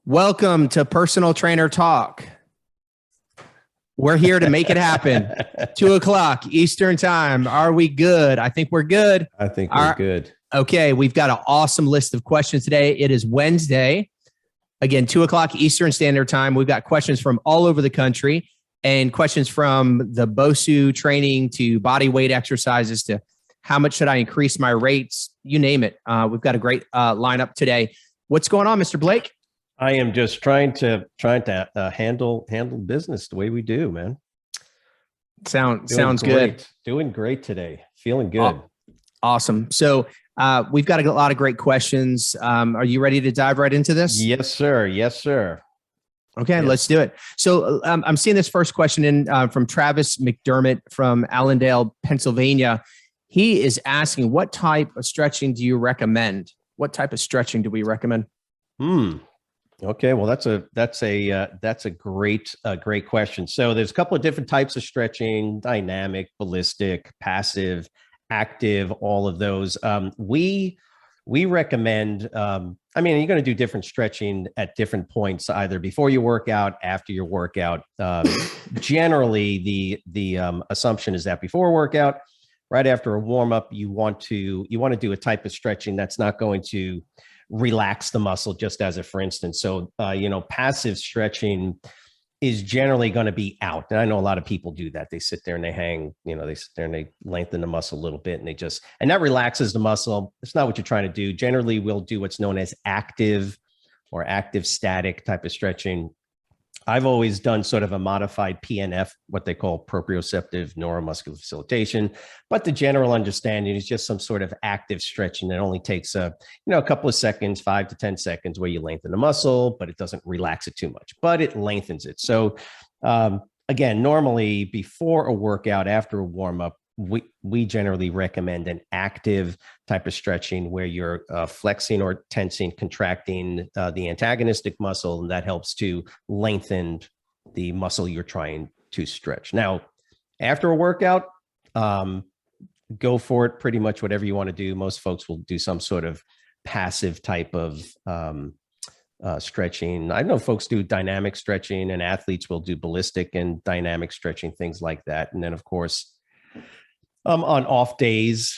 Welcome to Personal Trainer Talk. We're here to make it happen. 2:00 Eastern time. Are we good? I think we're good. I think we're good. Okay, we've got an awesome list of questions today. It is Wednesday. Again, 2:00 Eastern Standard Time. We've got questions from all over the country and questions from the BOSU training to body weight exercises to how much should I increase my rates? You name it. We've got a great lineup today. What's going on, Mr. Blake? I am just trying to handle business the way we do, man. Sounds good. Doing great today. Feeling good. Awesome. So we've got a lot of great questions. Are you ready to dive right into this? Yes, sir. Yes, sir. Okay, Yes. Let's do it. So I'm seeing this first question in from Travis McDermott from Allendale, Pennsylvania. He is asking, what type of stretching do you recommend? What type of stretching do we recommend? Okay, well, that's a great question. So there's a couple of different types of stretching: dynamic, ballistic, passive, active, all of those. We recommend, you're going to do different stretching at different points, either before your workout, after your workout. Generally, the assumption is that before a workout, right after a warm up, you want to do a type of stretching that's not going to relax the muscle, just as a for instance. So, passive stretching is generally going to be out. And I know a lot of people do that. They sit there and they hang, they sit there and they lengthen the muscle a little bit and that relaxes the muscle. It's not what you're trying to do. Generally, we'll do what's known as active or active static type of stretching. I've always done sort of a modified PNF, what they call proprioceptive neuromuscular facilitation. But the general understanding is just some sort of active stretching that only takes a couple of seconds, 5 to 10 seconds, where you lengthen the muscle, but it doesn't relax it too much, but it lengthens it. So again, normally before a workout, after a warm up, we generally recommend an active type of stretching where you're flexing or tensing, contracting the antagonistic muscle, and that helps to lengthen the muscle you're trying to stretch. Now, after a workout, go for it. Pretty much whatever you want to do. Most folks will do some sort of passive type of stretching. I know folks do dynamic stretching, and athletes will do ballistic and dynamic stretching, things like that. And then, of course, on off days,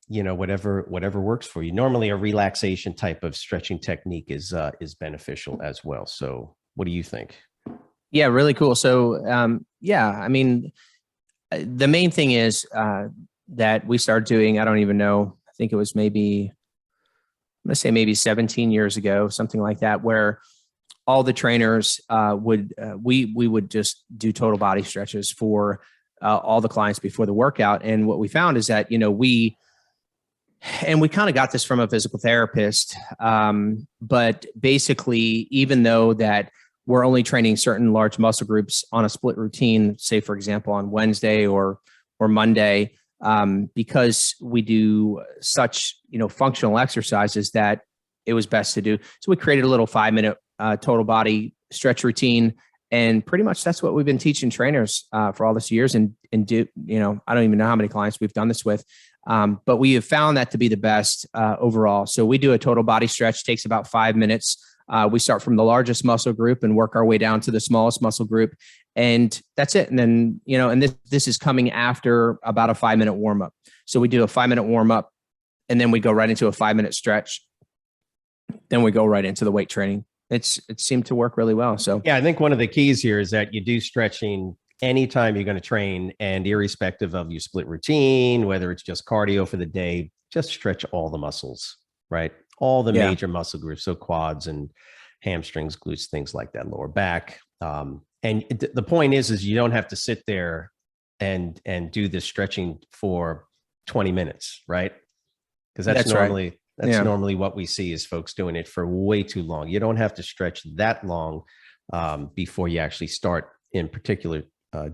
whatever works for you. Normally, a relaxation type of stretching technique is beneficial as well. So, what do you think? Yeah, really cool. So, the main thing is that we started doing. I don't even know. I think it was maybe 17 years ago, something like that, where all the trainers we would just do total body stretches for all the clients before the workout. And what we found is that, we kind of got this from a physical therapist. But basically, even though that we're only training certain large muscle groups on a split routine, say, for example, on Wednesday or Monday, because we do such, functional exercises, that it was best to do. So we created a little 5-minute total body stretch routine. And pretty much that's what we've been teaching trainers for all this years. And do, I don't even know how many clients we've done this with, but we have found that to be the best overall. So we do a total body stretch, takes about 5 minutes. We start from the largest muscle group and work our way down to the smallest muscle group. And that's it. And then, and this is coming after about a 5-minute warm up. So we do a 5-minute warm up, and then we go right into a 5-minute stretch. Then we go right into the weight training. It seemed to work really well. So yeah, I think one of the keys here is that you do stretching anytime you're going to train, and irrespective of your split routine, whether it's just cardio for the day, just stretch all the muscles, right? All the major muscle groups. So quads and hamstrings, glutes, things like that, lower back. And the point is you don't have to sit there and do this stretching for 20 minutes, right? Because that's normally right. That's normally what we see is folks doing it for way too long. You don't have to stretch that long before you actually start, in particular,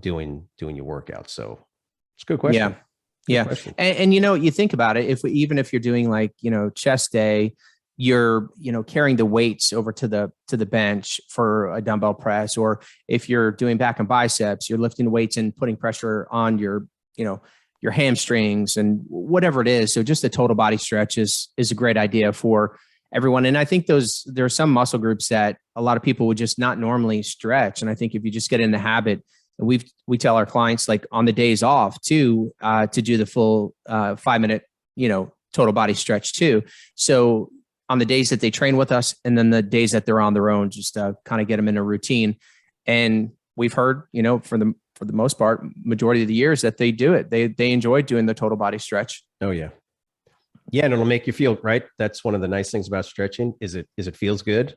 doing your workout. So it's a good question. Yeah. And you think about it, even if you're doing like, chest day, you're, carrying the weights over to the bench for a dumbbell press, or if you're doing back and biceps, you're lifting weights and putting pressure on your hamstrings and whatever it is. So just a total body stretch is a great idea for everyone. And I think there are some muscle groups that a lot of people would just not normally stretch. And I think if you just get in the habit, and we tell our clients, like, on the days off to do the full 5-minute, total body stretch too. So on the days that they train with us, and then the days that they're on their own, just kind of get them in a routine. And we've heard, for the most part, majority of the years that they do it, they enjoy doing the total body stretch. Oh yeah. Yeah. And it'll make you feel right. That's one of the nice things about stretching is it feels good.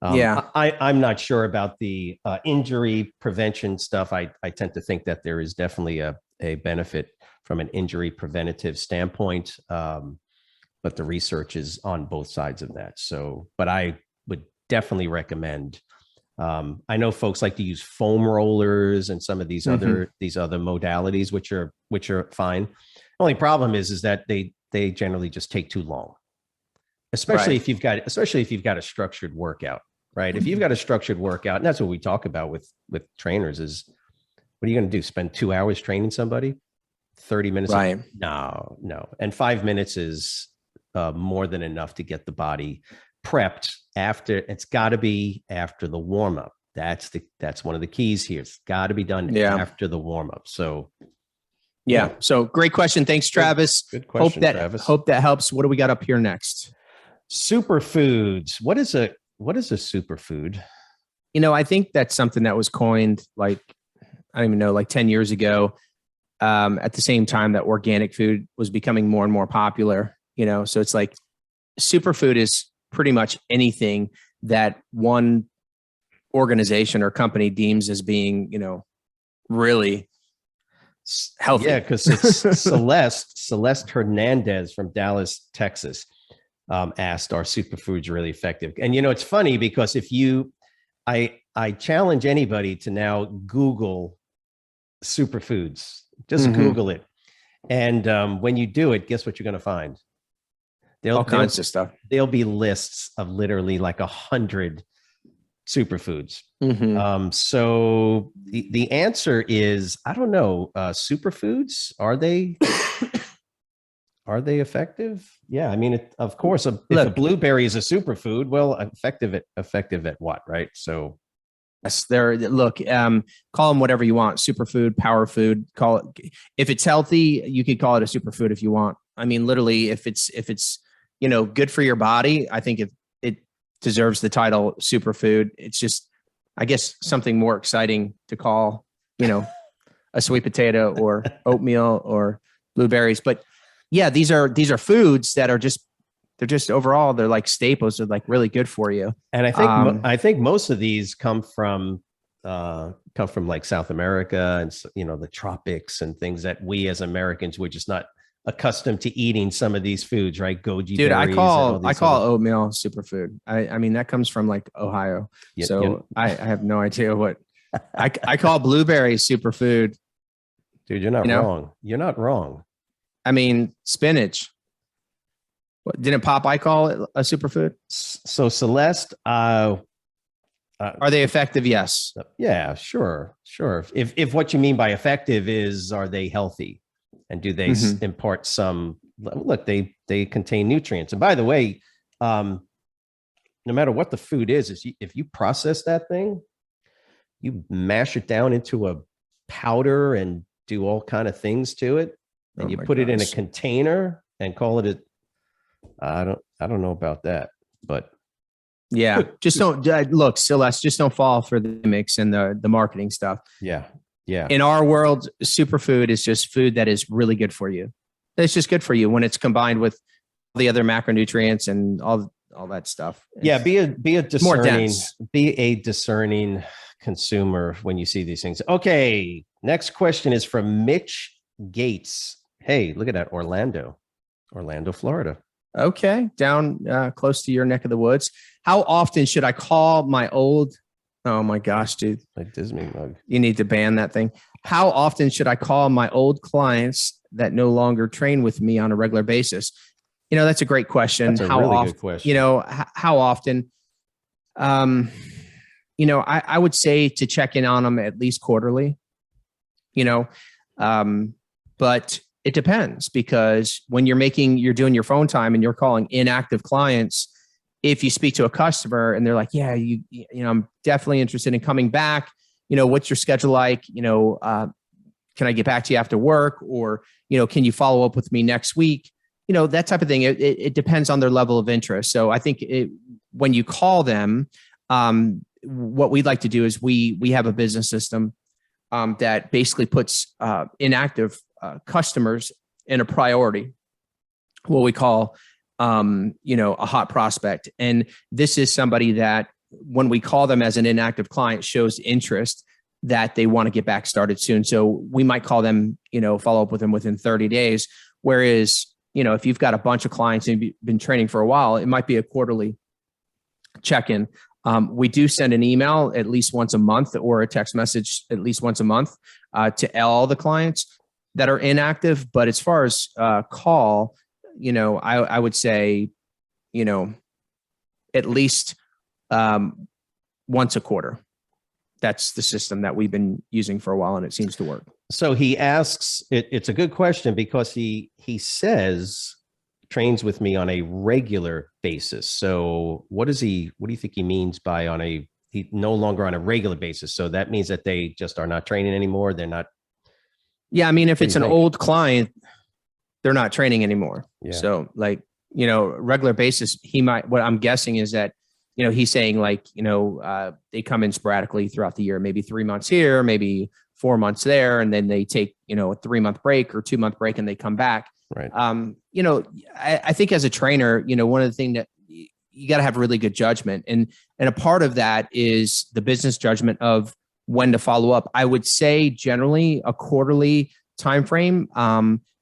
Yeah. I'm not sure about the injury prevention stuff. I tend to think that there is definitely a benefit from an injury preventative standpoint. But the research is on both sides of that. So, but I would definitely recommend, I know folks like to use foam rollers and some of these other modalities, which are fine. The only problem is that they generally just take too long, especially if you've got a structured workout, right? If you've got a structured workout, and that's what we talk about with trainers, is what are you going to do? Spend 2 hours training somebody? 30 minutes? Right. No. And 5 minutes is more than enough to get the body prepped after. It's got to be after the warm up. That's one of the keys here. It's got to be done after the warm up. So yeah. So great question. Thanks, Travis. Good question, Travis. Hope that helps. What do we got up here next? Superfoods. What is a superfood? I think that's something that was coined, like, I don't even know, like 10 years ago, at the same time that organic food was becoming more and more popular. So it's like superfood is pretty much anything that one organization or company deems as being, really healthy. Yeah, because it's Celeste Hernandez from Dallas, Texas, asked, "Are superfoods really effective?" And it's funny because I challenge anybody to now Google superfoods. Just Google it, and when you do it, guess what you're going to find? All kinds of stuff. There'll be lists of literally like 100 superfoods. So the answer is, I don't know. Superfoods, are they effective? Yeah, I mean, of course, if a blueberry is a superfood, well, effective at what, right? So yes, call them whatever you want. Superfood, power food, call it. If it's healthy, you could call it a superfood if you want. I mean, literally, if it's good for your body, I think it deserves the title superfood. It's just, I guess, something more exciting to call, a sweet potato or oatmeal or blueberries. But yeah, these are foods that are they're just overall, they're like staples. They're like really good for you. And I think most of these come from like South America and the tropics and things that we as Americans were just not accustomed to eating some of these foods, right? Goji Dude, berries. I call oatmeal superfood. I mean, that comes from like Ohio. I have no idea what I call blueberries superfood. Dude, you're not wrong. You're not wrong. I mean, spinach. What, didn't Popeye call it a superfood? So Celeste, are they effective? Yes. Yeah, sure. If what you mean by effective is, are they healthy? And do they impart some, look, they contain nutrients. And by the way, no matter what the food is if you process that thing, you mash it down into a powder and do all kind of things to it, and you put it in a container and call it I don't know about that, but yeah, just don't look, Celeste, just don't fall for the mix and the marketing stuff. Yeah. In our world, superfood is just food that is really good for you. It's just good for you when it's combined with the other macronutrients and all that stuff. Yeah, be a discerning consumer when you see these things. Okay, next question is from Mitch Gates. Hey, look at that, Orlando, Florida. Okay, down close to your neck of the woods. How often should I call my old? Oh my gosh, dude. Like Disney mug. You need to ban that thing. How often should I call my old clients that no longer train with me on a regular basis? That's a great question. That's a really good question. How often? I would say to check in on them at least quarterly, but it depends, because when you're doing your phone time and you're calling inactive clients, if you speak to a customer and they're like, yeah, I'm definitely interested in coming back. What's your schedule like? Can I get back to you after work? Or, can you follow up with me next week? That type of thing. It depends on their level of interest. So I think when you call them, what we'd like to do is we have a business system that basically puts inactive customers in a priority, what we call, a hot prospect. And this is somebody that when we call them as an inactive client shows interest that they want to get back started soon. So we might call them, follow up with them within 30 days. Whereas, if you've got a bunch of clients and you've been training for a while, it might be a quarterly check-in. We do send an email at least once a month or a text message at least once a month to all the clients that are inactive. But as far as call, I would say, at least once a quarter. That's the system that we've been using for a while, and it seems to work. So he asks, it's a good question because he says trains with me on a regular basis. So what do you think he means by he no longer on a regular basis? So that means that they just are not training anymore. They're not. Yeah. I mean, if it's an old client, they're not training anymore. Yeah. So regular basis, what I'm guessing is that, he's saying they come in sporadically throughout the year, maybe 3 months here, maybe 4 months there. And then they take, a 3-month break or 2-month break and they come back. Right. I think as a trainer, one of the things that you got to have really good judgment. And a part of that is the business judgment of when to follow up. I would say generally a quarterly timeframe.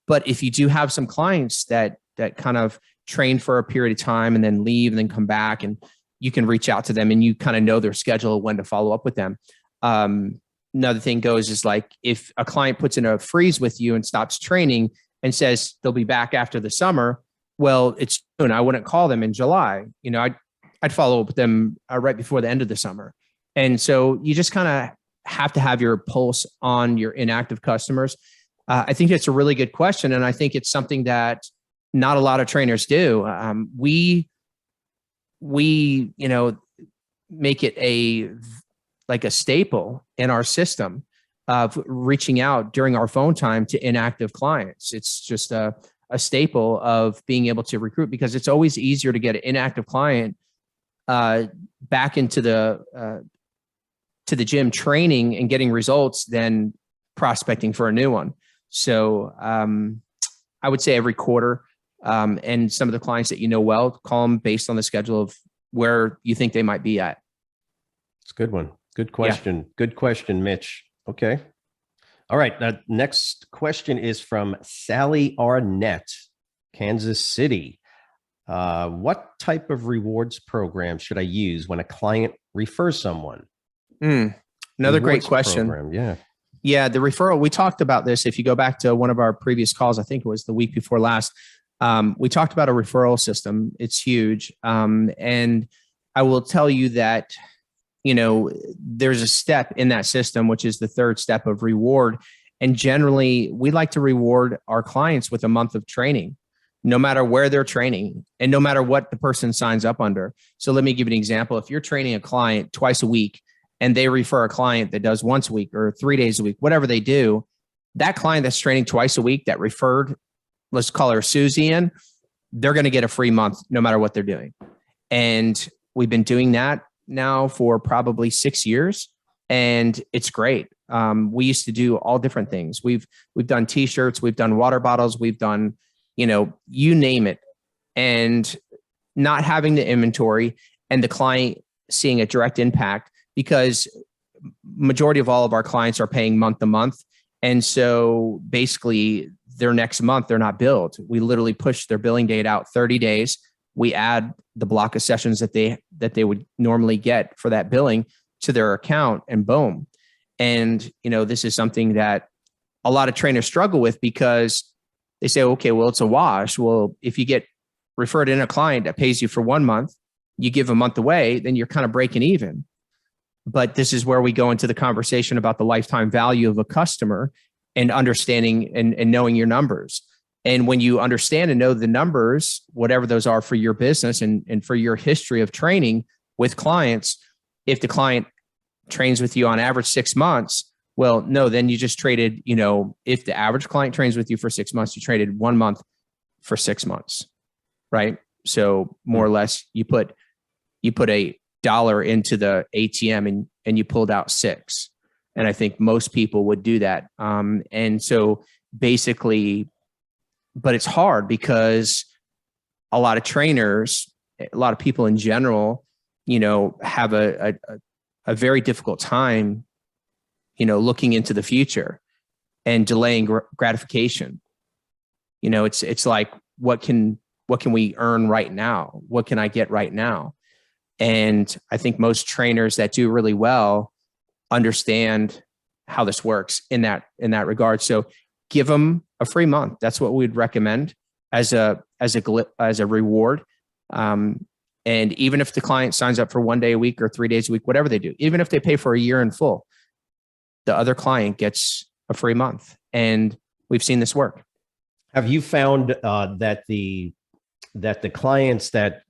But if you do have some clients that kind of train for a period of time and then leave and then come back, and you can reach out to them and you kind of know their schedule, when to follow up with them. Another thing is if a client puts in a freeze with you and stops training and says they'll be back after the summer, well, it's soon. I wouldn't call them in July. I'd follow up with them right before the end of the summer. And so you just kind of have to have your pulse on your inactive customers. I think it's a really good question. And I think it's something that not a lot of trainers do. We make it a staple in our system of reaching out during our phone time to inactive clients. It's just a staple of being able to recruit, because it's always easier to get an inactive client back into the gym training and getting results than prospecting for a new one. So I would say every quarter, and some of the clients that well, call them based on the schedule of where you think they might be at. It's a good one. Good question. Yeah. Good question, Mitch. Okay. All right. Next question is from Sally Arnett, Kansas City. What type of rewards program should I use when a client refers someone? Another rewards great question. Program. Yeah. Yeah, the referral, we talked about this. If you go back to one of our previous calls, I think it was the week before last, we talked about a referral system. It's huge. And I will tell you that, there's a step in that system, which is the third step of reward. And generally, we like to reward our clients with a month of training, no matter where they're training and no matter what the person signs up under. So let me give you an example. If you're training a client twice a week, and they refer a client that does once a week or 3 days a week, whatever they do, that client that's training twice a week that referred, let's call her Susie in, they're going to get a free month no matter what they're doing. And we've been doing that now for probably 6 years, and it's great. We used to do all different things. We've done t-shirts, we've done water bottles, we've done, you name it. And not having the inventory and the client seeing a direct impact, because majority of all of our clients are paying month to month. And so basically their next month, they're not billed. We literally push their billing date out 30 days. We add the block of sessions that they would normally get for that billing to their account, and boom. And, this is something that a lot of trainers struggle with, because they say, okay, well, it's a wash. Well, if you get referred in a client that pays you for 1 month, you give a month away, then you're kind of breaking even. But this is where we go into the conversation about the lifetime value of a customer and understanding and knowing your numbers. And when you understand and know the numbers, whatever those are for your business and for your history of training with clients, if the client trains with you on average 6 months, well, no, then you just traded, if the average client trains with you for 6 months, you traded 1 month for 6 months, right? So more or less you put $1 into the ATM and you pulled out 6. And I think most people would do that. And so basically, but it's hard because a lot of trainers, a lot of people in general, have a very difficult time, looking into the future and delaying gratification. It's like, what can we earn right now? What can I get right now? And I think most trainers that do really well understand how this works in that regard. So give them a free month. That's what we'd recommend as a reward. And even if the client signs up for 1 day a week or 3 days a week, whatever they do, even if they pay for a year in full, the other client gets a free month. And we've seen this work. Have you found that the clients that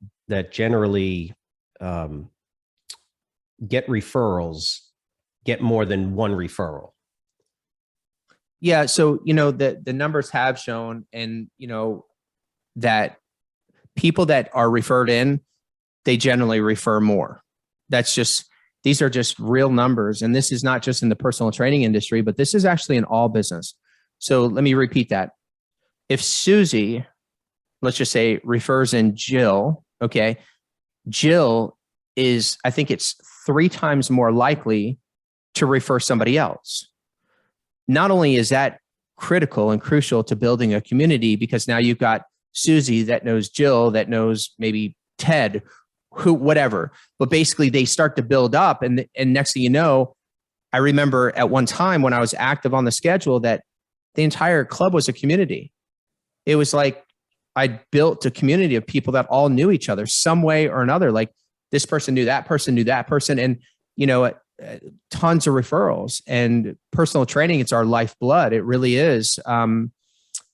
generally get referrals get more than one referral? Yeah. So, the numbers have shown, and, that people that are referred in, they generally refer more. These are just real numbers. And this is not just in the personal training industry, but this is actually in all business. So let me repeat that. If Susie, let's just say, refers in Jill, okay, Jill is, I think it's 3 times more likely to refer somebody else. Not only is that critical and crucial to building a community, because now you've got Susie that knows Jill, that knows maybe Ted, whatever, but basically they start to build up. And next thing you know, I remember at one time when I was active on the schedule that the entire club was a community. It was like I built a community of people that all knew each other some way or another. Like this person knew that person, and tons of referrals. And personal training, it's our lifeblood. It really is.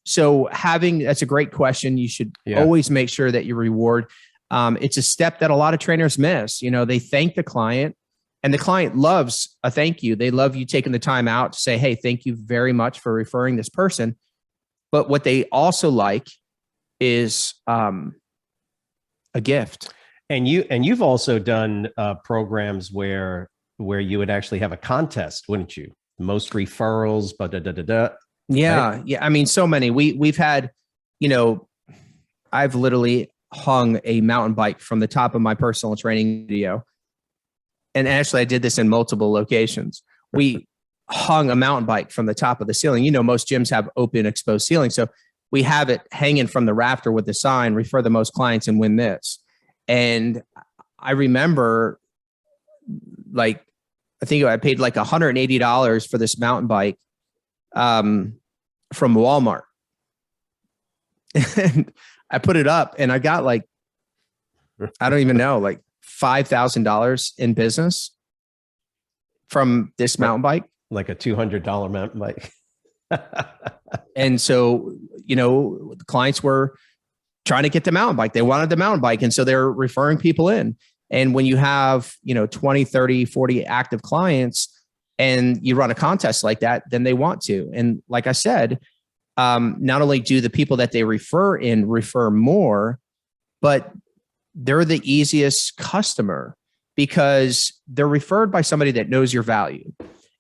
So that's a great question. You should always make sure that you reward. It's a step that a lot of trainers miss. They thank the client, and the client loves a thank you. They love you taking the time out to say, hey, thank you very much for referring this person. But what they also like is a gift. And you've also done programs where you would actually have a contest, wouldn't you? Most referrals, but Yeah. Right? Yeah. I mean, so many. We've had, I've literally hung a mountain bike from the top of my personal training video. And actually I did this in multiple locations. We hung a mountain bike from the top of the ceiling. Most gyms have open exposed ceiling. So we have it hanging from the rafter with the sign, refer the most clients and win this. And I remember I think I paid like $180 for this mountain bike from Walmart. And I put it up and I got I don't even know, like $5,000 in business from this mountain bike. Like a $200 mountain bike. And so, the clients were trying to get the mountain bike. They wanted the mountain bike. And so they're referring people in. And when you have, 20, 30, 40 active clients and you run a contest like that, then they want to. And like I said, not only do the people that they refer in refer more, but they're the easiest customer because they're referred by somebody that knows your value.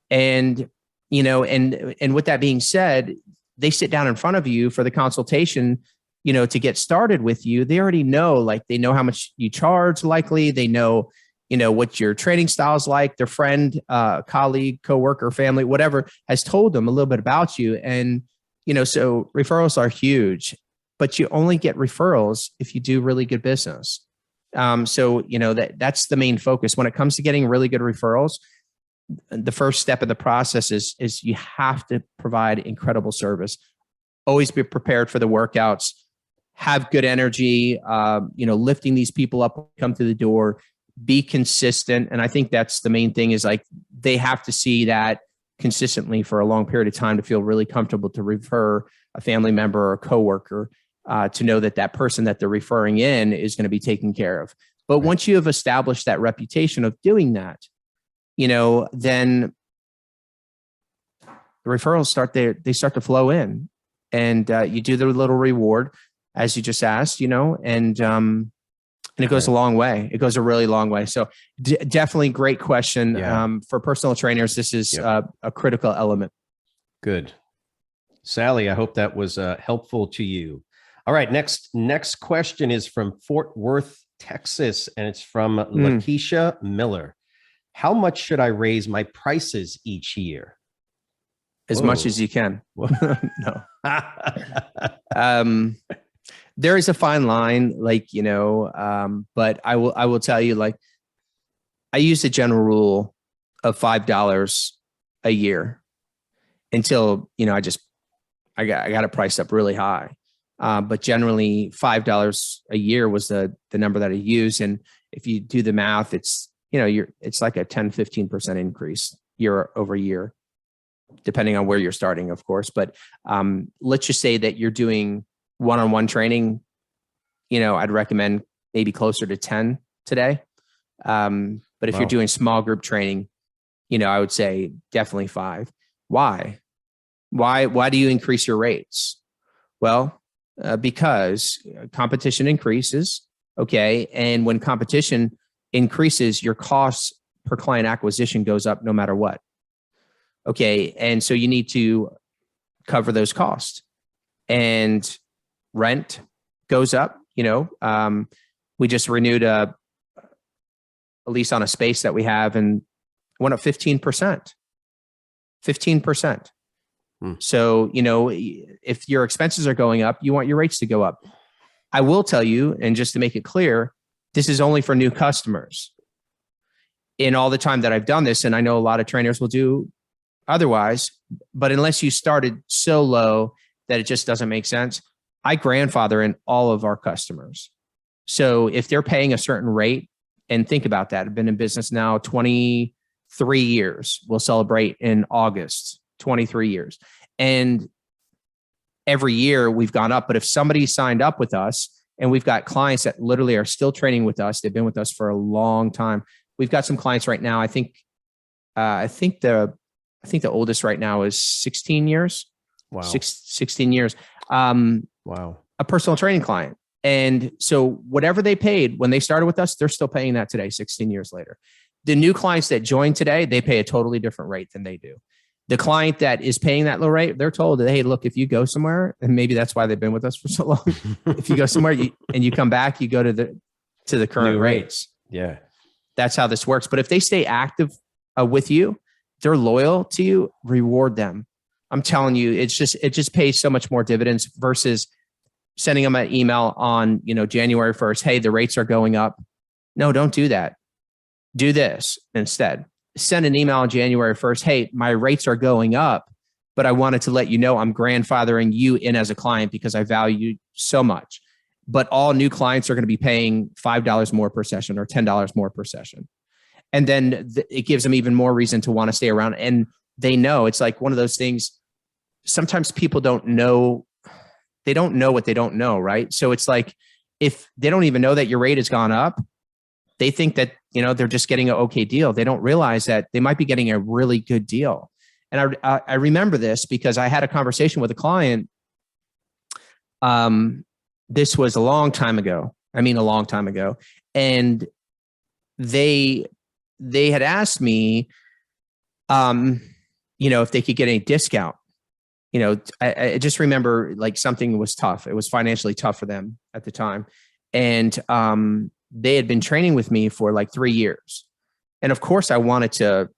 And, and with that being said, they sit down in front of you for the consultation, to get started with you. They already know, they know how much you charge likely. They know, what your training style is like. Their friend, colleague, coworker, family, whatever has told them a little bit about you. And, so referrals are huge, but you only get referrals if you do really good business. So, that's the main focus when it comes to getting really good referrals. The first step of the process is you have to provide incredible service. Always be prepared for the workouts, have good energy, lifting these people up, come through the door, be consistent. And I think that's the main thing is they have to see that consistently for a long period of time to feel really comfortable to refer a family member or a coworker, to know that that person that they're referring in is going to be taken care of. But once you have established that reputation of doing that, then the referrals they start to flow in, and you do the little reward as you just asked, and it goes a long way. It goes a really long way. So definitely great question. Yeah. For personal trainers, this is a critical element. Good. Sally, I hope that was helpful to you. All right. Next question is from Fort Worth, Texas, and it's from Lakeisha Miller. How much should I raise my prices each year? As much as you can. No. There is a fine line, but I will tell you, I use the general rule of $5 a year until, I got it priced up really high. But generally $5 a year was the number that I use. And if you do the math, it's like a 10, 15% increase year over year, depending on where you're starting, of course. But let's just say that you're doing one-on-one training, I'd recommend maybe closer to 10 today. But if you're doing small group training, I would say definitely 5. Why do you increase your rates? Well, because competition increases. Okay. And when competition increases, your costs per client acquisition goes up no matter what. Okay. And so you need to cover those costs, and rent goes up. We just renewed a lease on a space that we have, and went up 15%. 15%. So, if your expenses are going up, you want your rates to go up. I will tell you, and just to make it clear, this is only for new customers. In all the time that I've done this, and I know a lot of trainers will do otherwise, but unless you started so low that it just doesn't make sense, I grandfather in all of our customers. So if they're paying a certain rate, and think about that, I've been in business now 23 years. We'll celebrate in August, 23 years. And every year we've gone up. But if somebody signed up with us, and we've got clients that literally are still training with us, they've been with us for a long time. We've got some clients right now. I think the oldest right now is 16 years. Wow. 16 years. Wow. A personal training client. And so whatever they paid when they started with us, they're still paying that today, 16 years later. The new clients that join today, they pay a totally different rate than they do. The client that is paying that low rate, they're told that, hey, look, if you go somewhere, and maybe that's why they've been with us for so long. If you go somewhere and you come back, you go to the current rates. Yeah. That's how this works. But if they stay active with you, they're loyal to you, reward them. I'm telling you, it just pays so much more dividends versus sending them an email on, January 1st. Hey, the rates are going up. No, don't do that. Do this instead. Send an email on January 1st. Hey, my rates are going up, but I wanted to let you know I'm grandfathering you in as a client because I value you so much. But all new clients are going to be paying $5 more per session or $10 more per session. And then it gives them even more reason to want to stay around. And they know, it's like one of those things. Sometimes people don't know. They don't know what they don't know, right? So it's like, if they don't even know that your rate has gone up, they think that, they're just getting an okay deal. They don't realize that they might be getting a really good deal. And I remember this because I had a conversation with a client. This was a long time ago. And they had asked me, if they could get any discount. I just remember like something was tough. It was financially tough for them at the time. And they had been training with me for like 3 years. And of course I wanted to,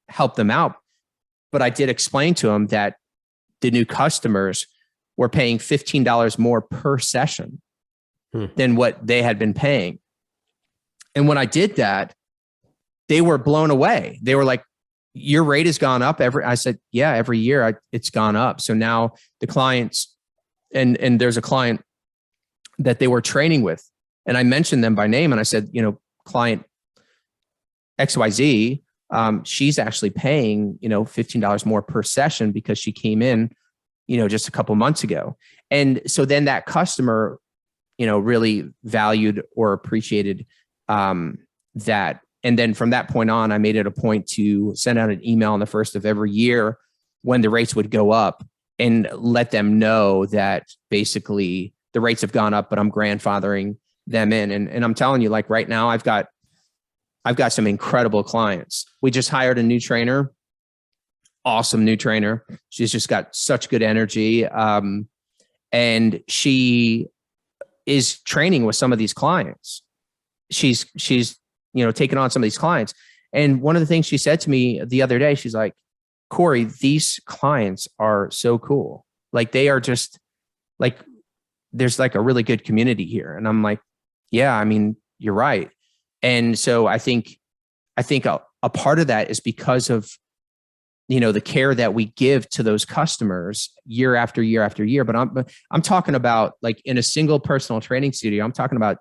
help them out. But I did explain to them that the new customers were paying $15 more per session than what they had been paying. And when I did that, they were blown away. They were like, your rate has gone up I said, yeah, every year it's gone up. So now the clients, and there's a client that they were training with, and I mentioned them by name, and I said, client XYZ, she's actually paying, $15 more per session because she came in, just a couple months ago. And so then that customer, really valued or appreciated that. And then from that point on, I made it a point to send out an email on the first of every year when the rates would go up and let them know that basically the rates have gone up, but I'm grandfathering them in. And I'm telling you, like right now, I've got some incredible clients. We just hired a new trainer, awesome new trainer. She's just got such good energy. And she is training with some of these clients. She's taking on some of these clients. And one of the things she said to me the other day, she's like, Corey, these clients are so cool. Like they are just like, there's like a really good community here. And I'm like, yeah, I mean, you're right. And so I think a part of that is because of, the care that we give to those customers year after year after year. But I'm talking about like in a single personal training studio, I'm talking about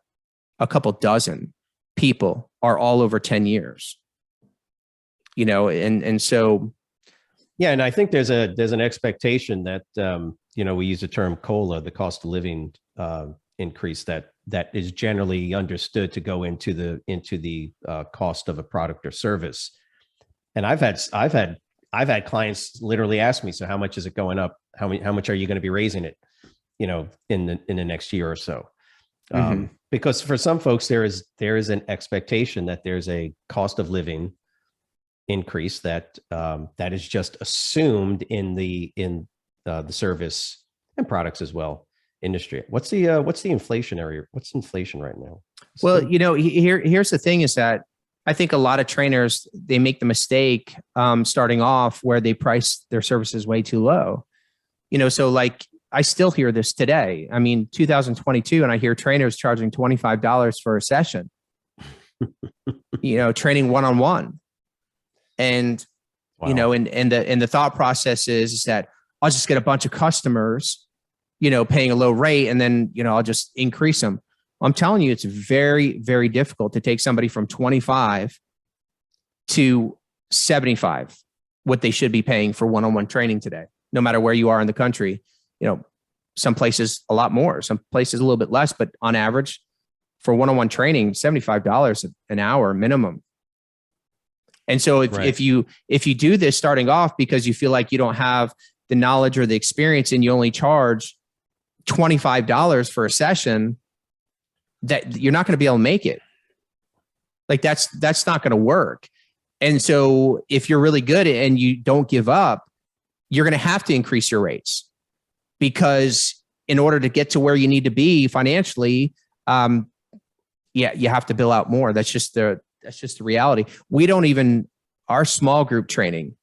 a couple dozen people are all over 10 years, and so. Yeah. And I think there's an expectation that, we use the term COLA, the cost of living increase that is generally understood to go into the cost of a product or service. And I've had clients literally ask me, so how much is it going up? How much are you going to be raising it, in the next year or so? Because for some folks, there is an expectation that there's a cost of living increase that is just assumed in the service and products as well industry. What's inflation right now? Well, here's the thing is that I think a lot of trainers, they make the mistake starting off where they price their services way too low. So like I still hear this today. I mean, 2022, and I hear trainers charging $25 for a session, training one-on-one. And, wow. and the thought process is that I'll just get a bunch of customers, paying a low rate, and then, I'll just increase them. I'm telling you, it's very, very difficult to take somebody from 25 to 75, what they should be paying for one-on-one training today, no matter where you are in the country. Some places a lot more, some places a little bit less, but on average for one-on-one training, $75 an hour minimum. And so if you do this starting off because you feel like you don't have the knowledge or the experience and you only charge $25 for a session, that you're not going to be able to make it. Like that's not going to work. And so if you're really good and you don't give up, you're going to have to increase your rates, because in order to get to where you need to be financially, you have to bill out more. That's just the reality. Our small group training,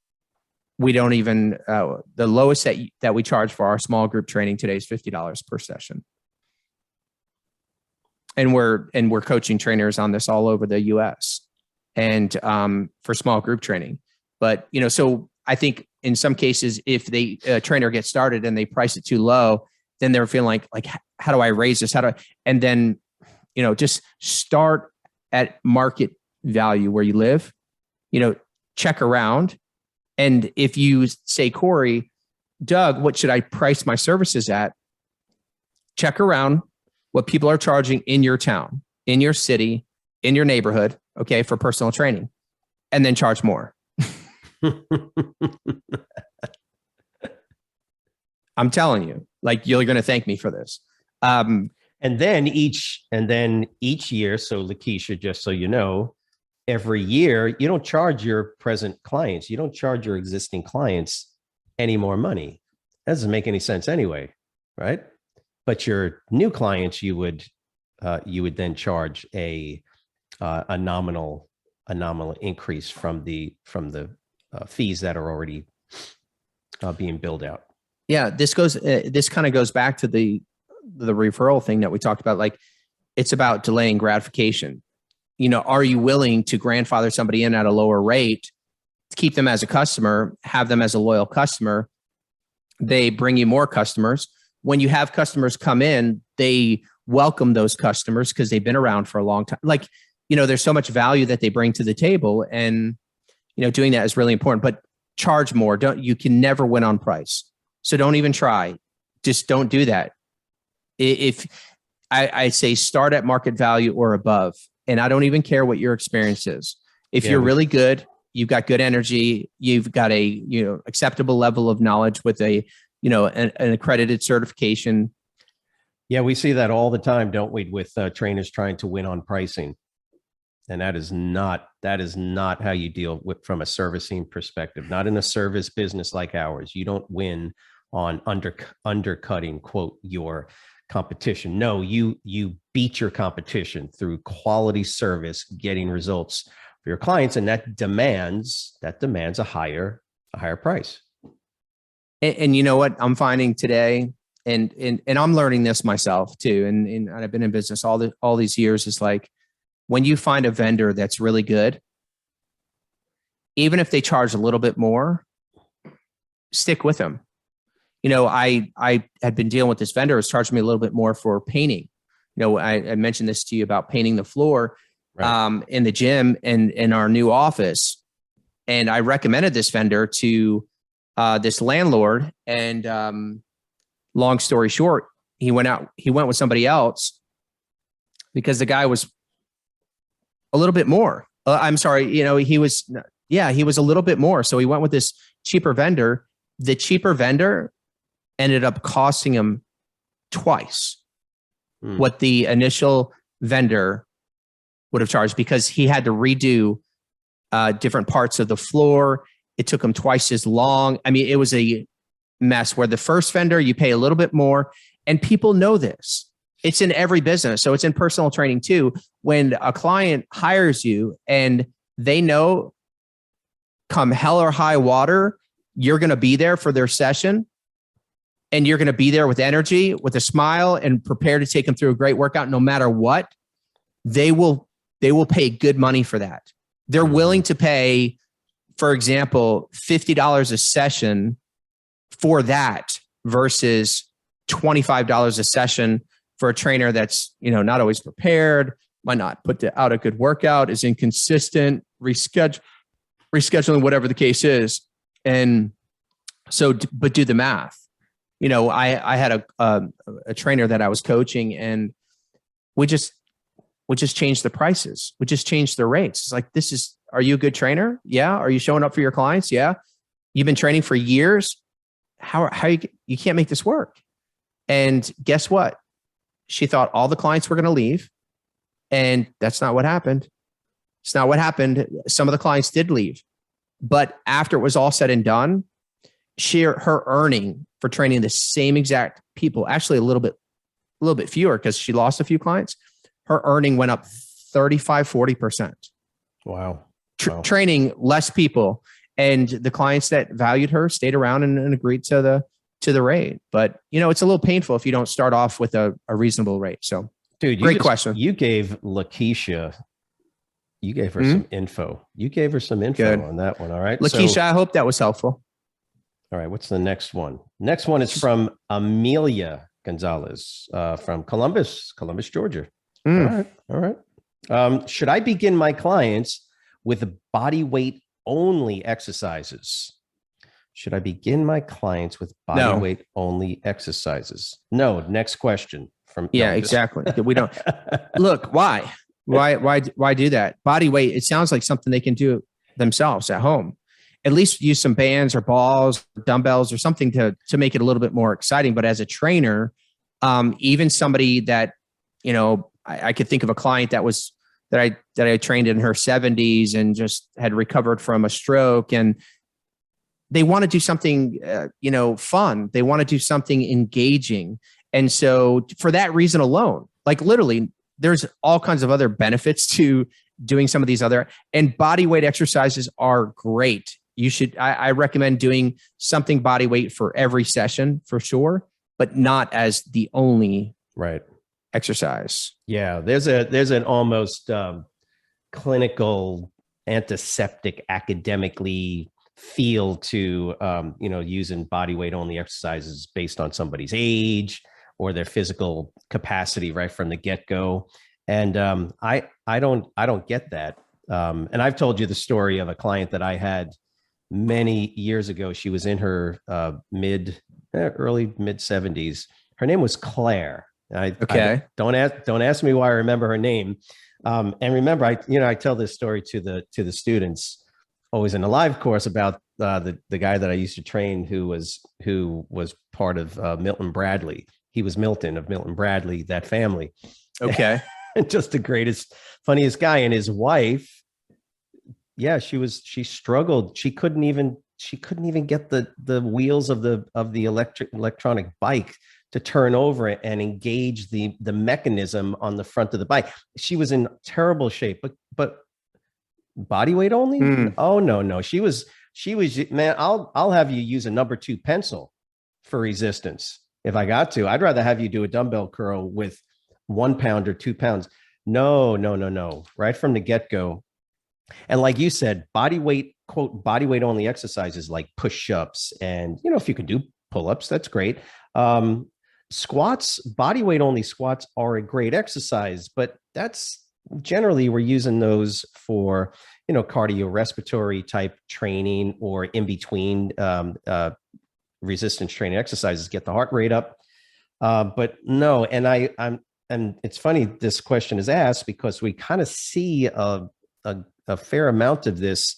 the lowest that we charge for our small group training today is $50 per session. And we're coaching trainers on this all over the US and for small group training. But, so I think in some cases, if a trainer gets started and they price it too low, then they're feeling like, how do I raise this? And then, just start at market value where you live, check around. And if you say, Corey, Doug, what should I price my services at? Check around what people are charging in your town, in your city, in your neighborhood, okay, for personal training, and then charge more. I'm telling you, like, you're going to thank me for this. And then each year, so Lakeisha, just so you know, every year, you don't charge your present clients, you don't charge your existing clients any more money. That doesn't make any sense anyway, right? But your new clients, you would then charge a nominal increase from the fees that are already being billed out. Yeah, this kind of goes back to the referral thing that we talked about. Like, it's about delaying gratification. Are you willing to grandfather somebody in at a lower rate to keep them as a customer, have them as a loyal customer? They bring you more customers. When you have customers come in, they welcome those customers because they've been around for a long time. Like, there's so much value that they bring to the table. And, doing that is really important, but charge more. You can never win on price. So don't even try. Just don't do that. If I say start at market value or above, and I don't even care what your experience is. If you're really good, you've got good energy, you've got a, acceptable level of knowledge with an accredited certification. Yeah, we see that all the time, don't we, with trainers trying to win on pricing. And that is not how you deal with from a servicing perspective, not in a service business like ours. You don't win on undercutting, quote, your competition. No, you beat your competition through quality service, getting results for your clients. And that demands a higher price. And you know what I'm finding today, and I'm learning this myself too. And I've been in business all these years, is like, when you find a vendor that's really good, even if they charge a little bit more, stick with them. I had been dealing with this vendor who was charging me a little bit more for painting. I mentioned this to you about painting the floor in the gym and in our new office. And I recommended this vendor to this landlord. And long story short, he went with somebody else because the guy was a little bit more. I'm sorry, he was a little bit more. So he went with this cheaper vendor. The cheaper vendor ended up costing him twice what the initial vendor would have charged, because he had to redo different parts of the floor. It took him twice as long. I mean, it was a mess, where the first vendor, you pay a little bit more, and people know this. It's in every business. So it's in personal training too. When a client hires you and they know come hell or high water, you're going to be there for their session, and you're going to be there with energy, with a smile, and prepared to take them through a great workout no matter what, they will pay good money for that. They're willing to pay, for example, $50 a session for that versus $25 a session for a trainer that's, not always prepared, might not put out a good workout, is inconsistent, rescheduling, whatever the case is. And so, but do the math. I had a trainer that I was coaching, and we just changed the prices. We just changed the rates. It's like, are you a good trainer? Yeah. Are you showing up for your clients? Yeah. You've been training for years. How you can't make this work. And guess what? She thought all the clients were going to leave, and that's not what happened. It's not what happened. Some of the clients did leave, but after it was all said and done, her earning for training the same exact people, actually a little bit fewer, because she lost a few clients, her earning went up 35-40%. Wow. Training less people, and the clients that valued her stayed around and agreed to the rate. But it's a little painful if you don't start off with a reasonable rate. So, dude, great question. You gave Lakeisha, you gave her some info. You gave her some info Good on that one. All right, Lakeisha, I hope that was helpful. All right, what's the next one? Next one is from Amelia Gonzalez from Columbus, Georgia. All right. Should I begin my clients with body weight only exercises? Should I begin my clients with body weight only exercises? No. Next question from exactly. We don't look. Why do that? Body weight. It sounds like something they can do themselves at home. At least use some bands or balls, or dumbbells, or something to make it a little bit more exciting. But as a trainer, even somebody that, I could think of a client that I trained in her 70s and just had recovered from a stroke, and they want to do something, fun. They want to do something engaging. And so for that reason alone, like literally, there's all kinds of other benefits to doing some of these other, and body weight exercises are great. I recommend doing something body weight for every session for sure, but not as the only exercise. Yeah. There's an almost clinical, antiseptic, academically feel to, using body weight only exercises based on somebody's age or their physical capacity right from the get go. And I don't get that. And I've told you the story of a client that I had many years ago. She was in her early mid 70s. Her name was Claire. Okay. Don't ask me why I remember her name. And remember, I tell this story to the students always in the live course about the guy that I used to train who was part of Milton Bradley. He was Milton of Milton Bradley, that family. Okay. Just the greatest, funniest guy. And his wife, yeah, she struggled. She couldn't even get the wheels of the electronic bike to turn over and engage the mechanism on the front of the bike. She was in terrible shape, but body weight only? Oh no. She was, man, I'll have you use a number 2 pencil for resistance. If I got to, I'd rather have you do a dumbbell curl with 1 pound or 2 pounds. No. Right from the get-go. And like you said, body weight only exercises like push-ups. And, if you can do pull-ups, that's great. Squats, body weight only squats are a great exercise, but that's generally we're using those for, cardiorespiratory type training or in between resistance training exercises, get the heart rate up. But no, and it's funny this question is asked because we kind of see a fair amount of this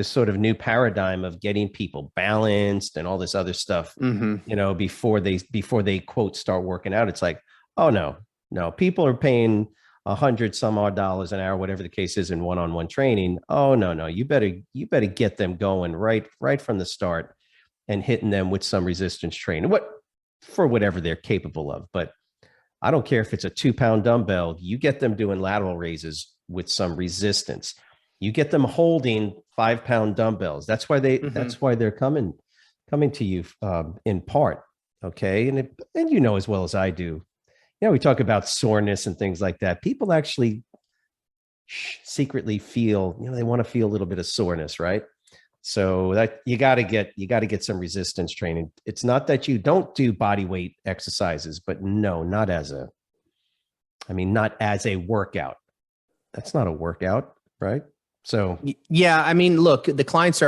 sort of new paradigm of getting people balanced and all this other stuff, before they quote start working out. It's like, oh no, people are paying $100 some odd dollars an hour, whatever the case is, in one-on-one training. Oh no, you better get them going right from the start and hitting them with some resistance training, for whatever they're capable of. But I don't care if it's a 2-pound dumbbell, you get them doing lateral raises with some resistance. You get them holding 5-pound dumbbells. That's why they're coming to you in part. Okay. And as well as I do, we talk about soreness and things like that. People actually secretly feel, they want to feel a little bit of soreness, right? So that you got to get some resistance training. It's not that you don't do body weight exercises, but no, not as a workout. That's not a workout, right? So, yeah, look, the clients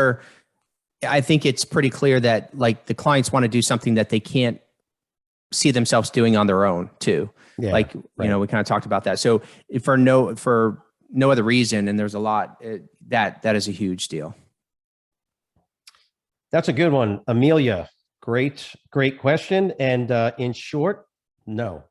I think it's pretty clear that like the clients want to do something that they can't see themselves doing on their own too. Yeah, like, right. We kind of talked about that. So for no other reason, and there's a lot that is a huge deal. That's a good one. Amelia, great question. And in short, no.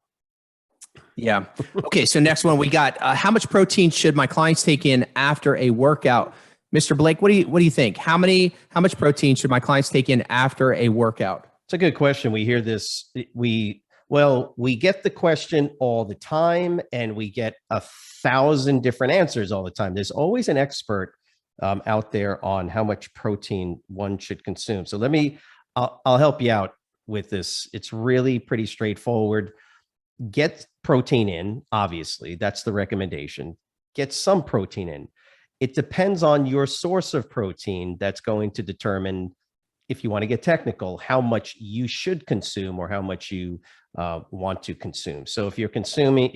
Yeah. Okay. So next one we got, how much protein should my clients take in after a workout? Mr. Blake, what do you think? How much protein should my clients take in after a workout? It's a good question. We hear this. We get the question all the time, and we get 1,000 different answers all the time. There's always an expert out there on how much protein one should consume. So I'll help you out with this. It's really pretty straightforward. Get protein in, obviously, that's the recommendation. Get some protein in. It depends on your source of protein that's going to determine, if you want to get technical, how much you should consume or how much you want to consume. So if you're consuming,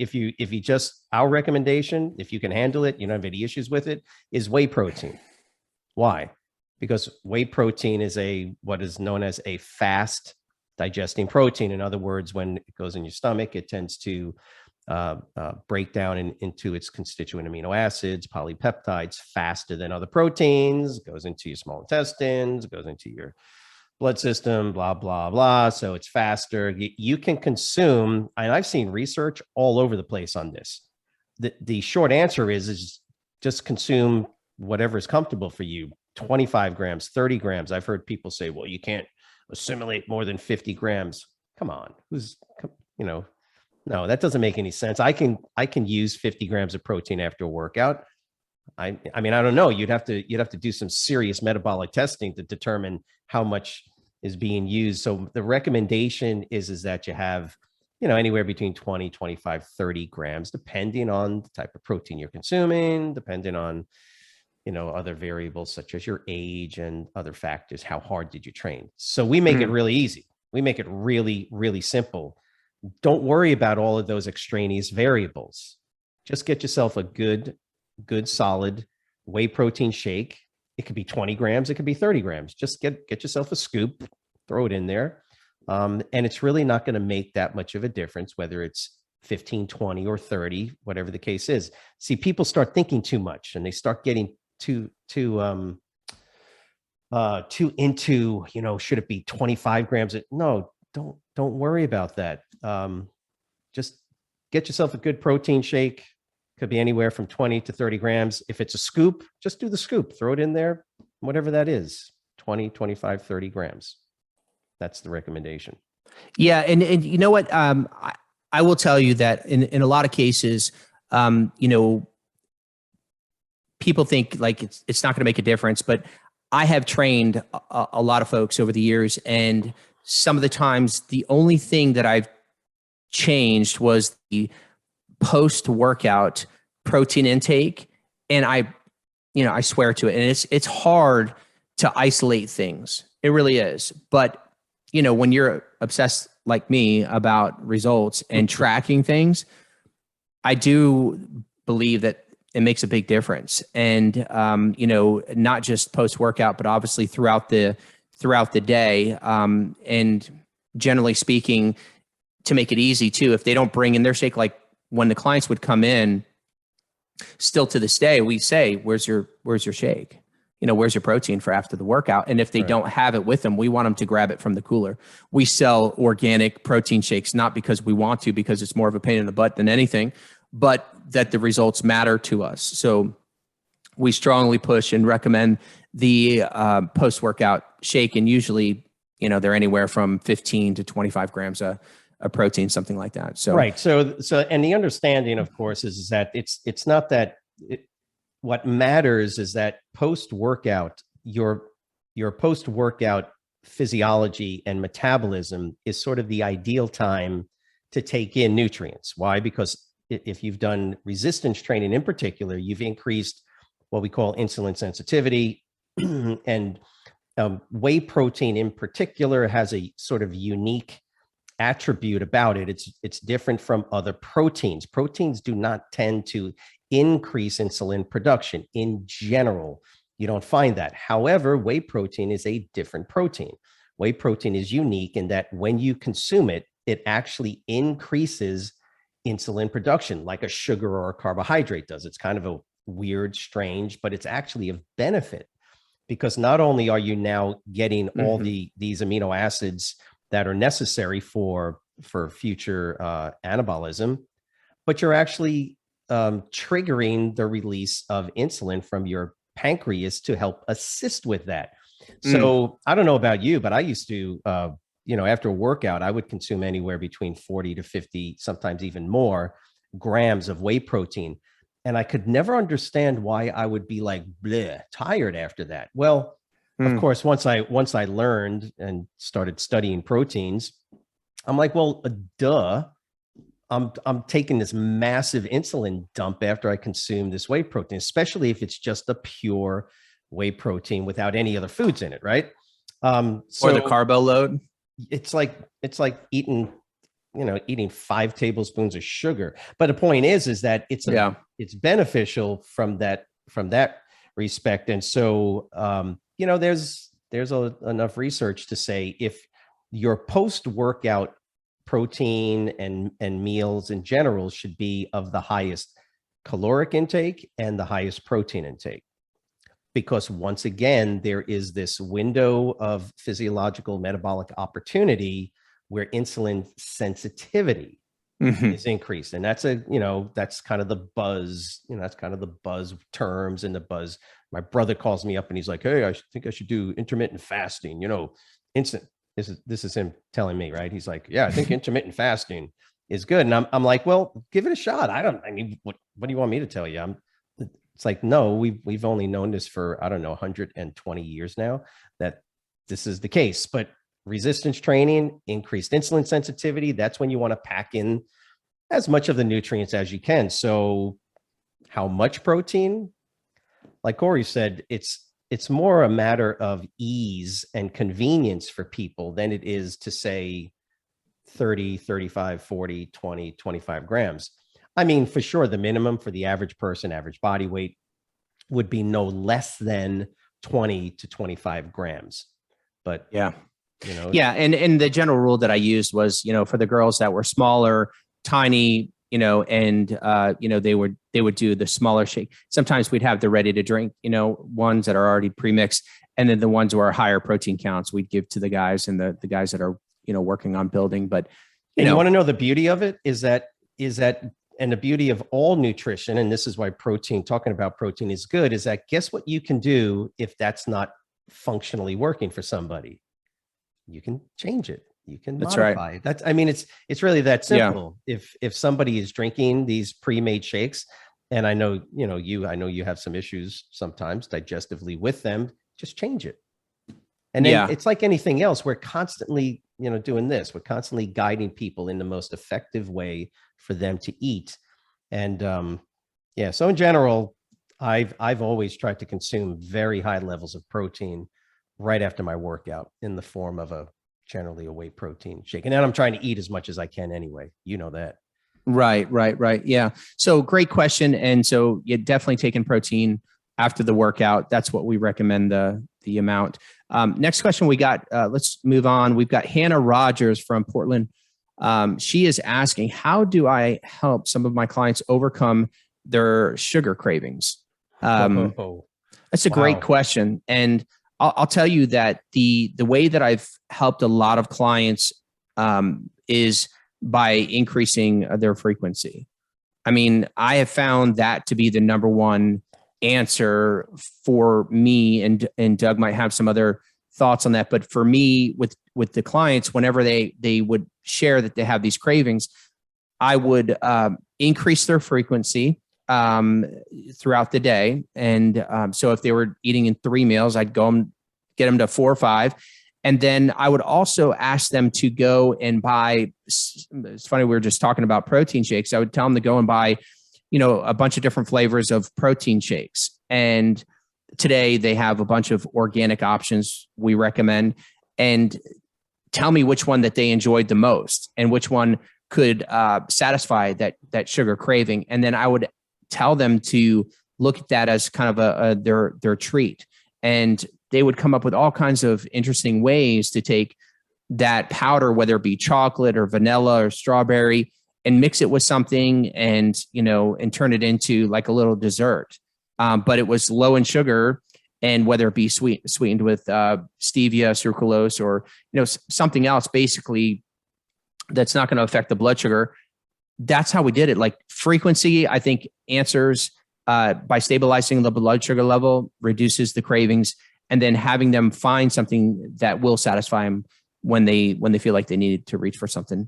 our recommendation, if you can handle it, you don't have any issues with it, is whey protein. Why? Because whey protein is what is known as a fast digesting protein. In other words, when it goes in your stomach, it tends to break down into its constituent amino acids, polypeptides, faster than other proteins. It goes into your small intestines, it goes into your blood system, blah, blah, blah. So it's faster. You can consume, and I've seen research all over the place on this. The short answer is just consume whatever is comfortable for you. 25 grams, 30 grams. I've heard people say, well, you can't assimilate more than 50 grams. Come on. No, that doesn't make any sense. I can use 50 grams of protein after a workout. I don't know. You'd have to do some serious metabolic testing to determine how much is being used. So the recommendation is that you have, anywhere between 20, 25, 30 grams, depending on the type of protein you're consuming, depending on, other variables such as your age and other factors. How hard did you train? So we make it really easy. We make it really, really simple. Don't worry about all of those extraneous variables. Just get yourself a good solid whey protein shake. It could be 20 grams. It could be 30 grams. Just get yourself a scoop, throw it in there. And it's really not going to make that much of a difference, whether it's 15, 20, or 30, whatever the case is. See, people start thinking too much and they start getting too into, should it be 25 grams? No, don't worry about that. Just get yourself a good protein shake. Could be anywhere from 20 to 30 grams. If it's a scoop, just do the scoop, throw it in there, whatever that is, 20, 25, 30 grams. That's the recommendation. Yeah. And you know what? I will tell you that in a lot of cases, people think like it's not going to make a difference, but I have trained a lot of folks over the years, and some of the times the only thing that I've changed was the post-workout protein intake. And I swear to it. And it's hard to isolate things. It really is. But, when you're obsessed like me about results and tracking things, I do believe that it makes a big difference. And, not just post-workout, but obviously throughout the day. And generally speaking, to make it easy too, if they don't bring in their shake, like when the clients would come in, still to this day, we say, where's your shake? Where's your protein for after the workout? And if they don't have it with them, we want them to grab it from the cooler. We sell organic protein shakes, not because we want to, because it's more of a pain in the butt than anything, but that the results matter to us. So we strongly push and recommend the post-workout shake. And usually, they're anywhere from 15 to 25 grams a protein, something like that. So, right. So, and the understanding, of course, is that it's not that what matters is that post-workout, your post-workout physiology and metabolism is sort of the ideal time to take in nutrients. Why? Because if you've done resistance training in particular, you've increased what we call insulin sensitivity, and whey protein in particular has a sort of unique attribute about it. It's different from other proteins. Proteins do not tend to increase insulin production in general. You don't find that. However, whey protein is a different protein. Whey protein is unique in that when you consume it, it actually increases insulin production like a sugar or a carbohydrate does. It's kind of a weird, strange, but it's actually of benefit, because not only are you now getting all these amino acids that are necessary for future anabolism, but you're actually triggering the release of insulin from your pancreas to help assist with that. So I don't know about you, but I used to, after a workout, I would consume anywhere between 40 to 50, sometimes even more grams of whey protein. And I could never understand why I would be like bleh, tired after that. Well, of course, once I learned and started studying proteins, I'm like, well, duh. I'm taking this massive insulin dump after I consume this whey protein, especially if it's just a pure whey protein without any other foods in it, right? Or the carbo load. It's like eating 5 tablespoons of sugar. But the point is that it's beneficial from that respect. And so there's enough research to say if your post-workout protein and meals in general should be of the highest caloric intake and the highest protein intake, because once again, there is this window of physiological metabolic opportunity where insulin sensitivity is increased. And that's that's kind of the buzz, that's kind of the buzz terms and the buzz. My brother calls me up and he's like, hey, I think I should do intermittent fasting, instant. This is him telling me, right? He's like, yeah, I think intermittent fasting is good. And I'm like, well, give it a shot. What do you want me to tell you? It's like, no, we've only known this for, 120 years now, that this is the case. But resistance training, increased insulin sensitivity, that's when you want to pack in as much of the nutrients as you can. So how much protein? Like Corey said, it's more a matter of ease and convenience for people than it is to say 30, 35, 40, 20, 25 grams. I mean, for sure, the minimum for the average person, average body weight, would be no less than 20 to 25 grams. But yeah, you know, yeah. And the general rule that I used was, for the girls that were smaller, tiny, and they would do the smaller shake. Sometimes we'd have the ready to drink, ones that are already pre-mixed, and then the ones where are higher protein counts we'd give to the guys, and the guys that are working on building. But you want to know the beauty of it is that and the beauty of all nutrition, and this is why talking about protein is good, is that guess what you can do if that's not functionally working for somebody? You can change it. You can modify it. It's really that simple. Yeah. If somebody is drinking these pre-made shakes, and I know you have some issues sometimes digestively with them, just change it. And then it's like anything else. We're constantly, doing this. We're constantly guiding people in the most effective way for them to eat. And so in general, I've always tried to consume very high levels of protein right after my workout in the form of generally a whey protein shake. And then I'm trying to eat as much as I can anyway. You know that. Right. Yeah. So great question. And so you're definitely taking protein after the workout. That's what we recommend the amount. Next question we got, let's move on. We've got Hannah Rogers from Portland. She is asking, how do I help some of my clients overcome their sugar cravings? That's a great question. And I'll tell you that the way that I've helped a lot of clients is by increasing their frequency. I mean, I have found that to be the number one answer for me, and Doug might have some other thoughts on that. But for me, with the clients, whenever they would share that they have these cravings, I would increase their frequency throughout the day. And so if they were eating in 3 meals, I'd go and get them to 4 or 5. And then I would also ask them to go and buy, it's funny, we were just talking about protein shakes. I would tell them to go and buy, a bunch of different flavors of protein shakes. And today they have a bunch of organic options we recommend, and tell me which one that they enjoyed the most and which one could satisfy that sugar craving. And then I would tell them to look at that as kind of their treat. And they would come up with all kinds of interesting ways to take that powder, whether it be chocolate or vanilla or strawberry, and mix it with something and turn it into like a little dessert. But it was low in sugar, and whether it be sweetened with stevia, sucralose, or something else, basically that's not going to affect the blood sugar. That's how we did it. Like frequency, I think answers by stabilizing the blood sugar level, reduces the cravings, and then having them find something that will satisfy them when they feel like they need to reach for something.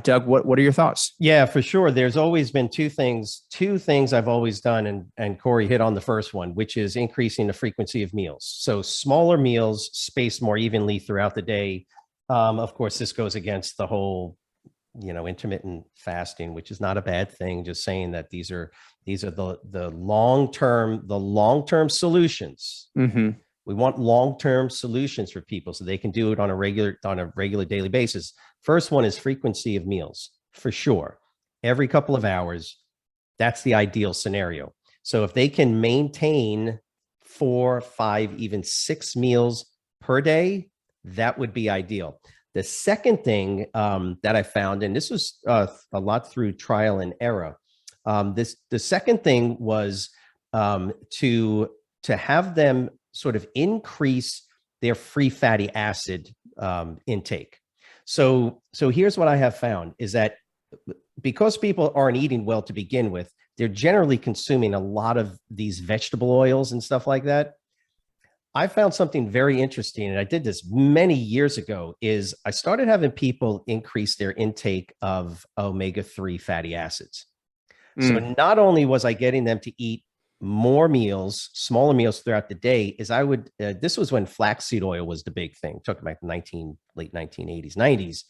Doug, what are your thoughts? Yeah, for sure. There's always been two things I've always done. And Corey hit on the first one, which is increasing the frequency of meals. So smaller meals spaced more evenly throughout the day. Of course, this goes against the whole, intermittent fasting, which is not a bad thing. Just saying that these are the long-term solutions. Mm-hmm. We want long-term solutions for people so they can do it on a regular daily basis. First one is frequency of meals, for sure. Every couple of hours, that's the ideal scenario. So if they can maintain 4, 5, even 6 meals per day, that would be ideal. The second thing that I found, and this was a lot through trial and error, the second thing was to have them sort of increase their free fatty acid intake. So here's what I have found is that because people aren't eating well to begin with, they're generally consuming a lot of these vegetable oils and stuff like that. I found something very interesting, and I did this many years ago, is I started having people increase their intake of omega-3 fatty acids. So not only was I getting them to eat more meals, smaller meals throughout the day, is I would, this was when flaxseed oil was the big thing, talking about late 1980s, 90s,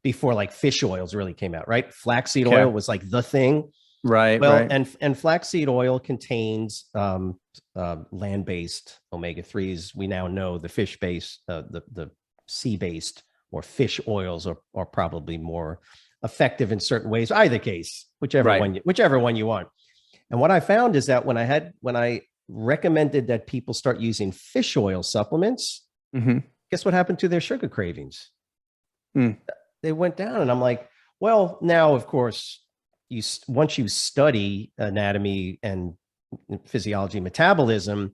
before like fish oils really came out, right? Flaxseed oil was like the thing. Right. Well, right. And flaxseed oil contains land-based omega-3s. We now know the fish-based, the sea-based or fish oils are probably more effective in certain ways. Either case, whichever one you want. And what I found is that when I recommended that people start using fish oil supplements, guess what happened to their sugar cravings? They went down. And I'm like, well, now, of course, once you study anatomy and physiology, metabolism,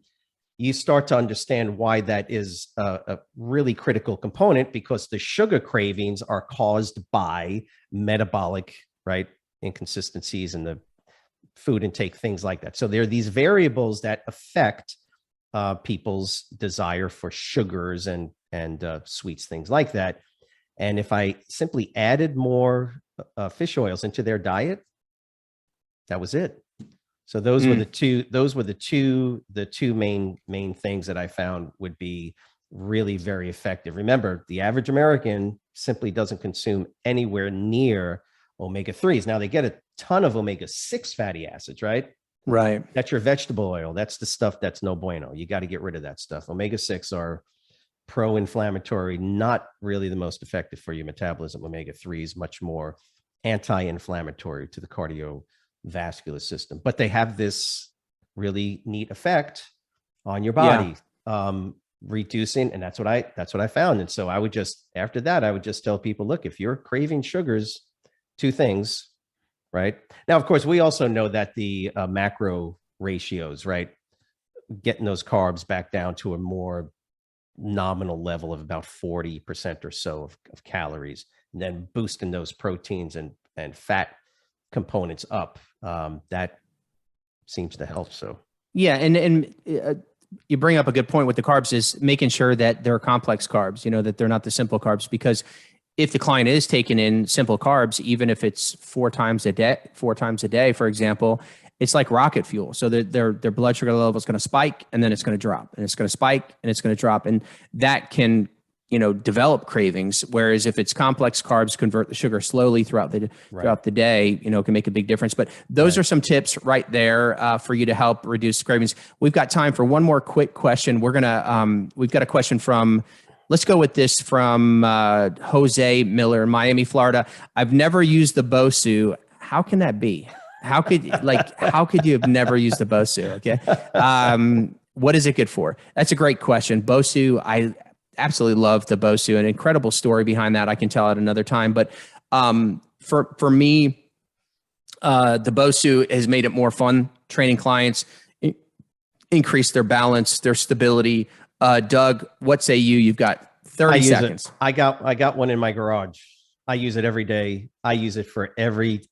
you start to understand why that is a really critical component, because the sugar cravings are caused by metabolic, right, inconsistencies in the food intake, things like that. So there are these variables that affect people's desire for sugars and sweets, things like that. And if I simply added more fish oils into their diet, that was it. So those were the two main things that I found would be really very effective. Remember, the average American simply doesn't consume anywhere near omega-3s. Now they get a ton of omega-6 fatty acids, right? Right. That's your vegetable oil. That's the stuff that's no bueno. You got to get rid of that stuff. Omega-6 are pro-inflammatory, not really the most effective for your metabolism. Omega-3s much more anti-inflammatory to the cardiovascular system, but they have this really neat effect on your body, reducing, and that's what I found. And so I would just, after that, I would just tell people, look, if you're craving sugars, two things, right? Now, of course, we also know that the macro ratios, right, getting those carbs back down to a more nominal level of about 40% or so of calories, and then boosting those proteins and fat components up, that seems to help. So yeah, and you bring up a good point with the carbs, is making sure that they're complex carbs, that they're not the simple carbs, because if the client is taking in simple carbs, even if it's four times a day, for example, it's like rocket fuel. So their blood sugar level is going to spike, and then it's going to drop, and it's going to spike, and it's going to drop. And that can, develop cravings. Whereas if it's complex carbs, convert the sugar slowly throughout the day, can make a big difference. But those are some tips right there for you to help reduce cravings. We've got time for one more quick question. We've got a question from, let's go with this, from Jose Miller, Miami, Florida. I've never used the BOSU. How can that be? How could you have never used the BOSU? Okay. What is it good for? That's a great question. BOSU, I absolutely love the BOSU. An incredible story behind that. I can tell at another time. But for me, the BOSU has made it more fun training clients, increase their balance, their stability. Doug, what say you? You've got 30 seconds. I got one in my garage. I use it every day. I use it for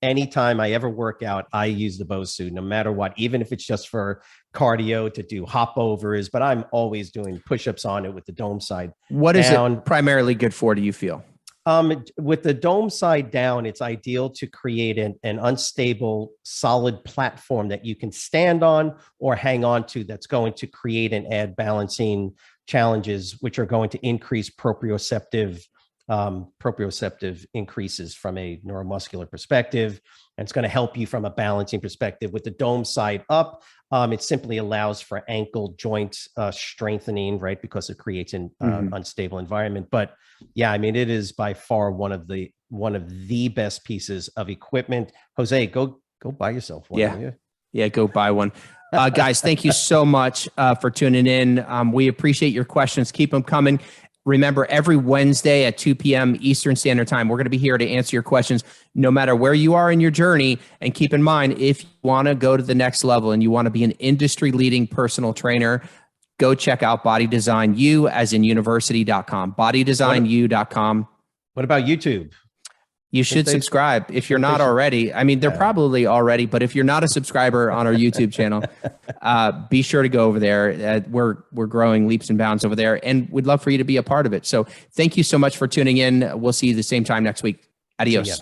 anytime I ever work out, I use the BOSU, no matter what, even if it's just for cardio to do hop overs, but I'm always doing push-ups on it with the dome side. What is it primarily good for, do you feel? With the dome side down, it's ideal to create an unstable, solid platform that you can stand on or hang on to, that's going to create and add balancing challenges, which are going to increase proprioceptive increases from a neuromuscular perspective. And it's going to help you from a balancing perspective. With the dome side up, it simply allows for ankle joint strengthening, right? Because it creates an unstable environment. But yeah, I mean, it is by far one of the best pieces of equipment. Jose, go buy yourself one. Yeah, go buy one. Guys, thank you so much for tuning in. We appreciate your questions. Keep them coming. Remember, every Wednesday at 2 p.m. Eastern Standard Time, we're going to be here to answer your questions no matter where you are in your journey. And keep in mind, if you want to go to the next level and you want to be an industry-leading personal trainer, go check out Body Design U, as in university.com, bodydesignU.com. What about YouTube? You should subscribe if you're not already. I mean, they're probably already, but if you're not a subscriber on our YouTube channel, be sure to go over there. We're growing leaps and bounds over there, and we'd love for you to be a part of it. So thank you so much for tuning in. We'll see you the same time next week. Adios.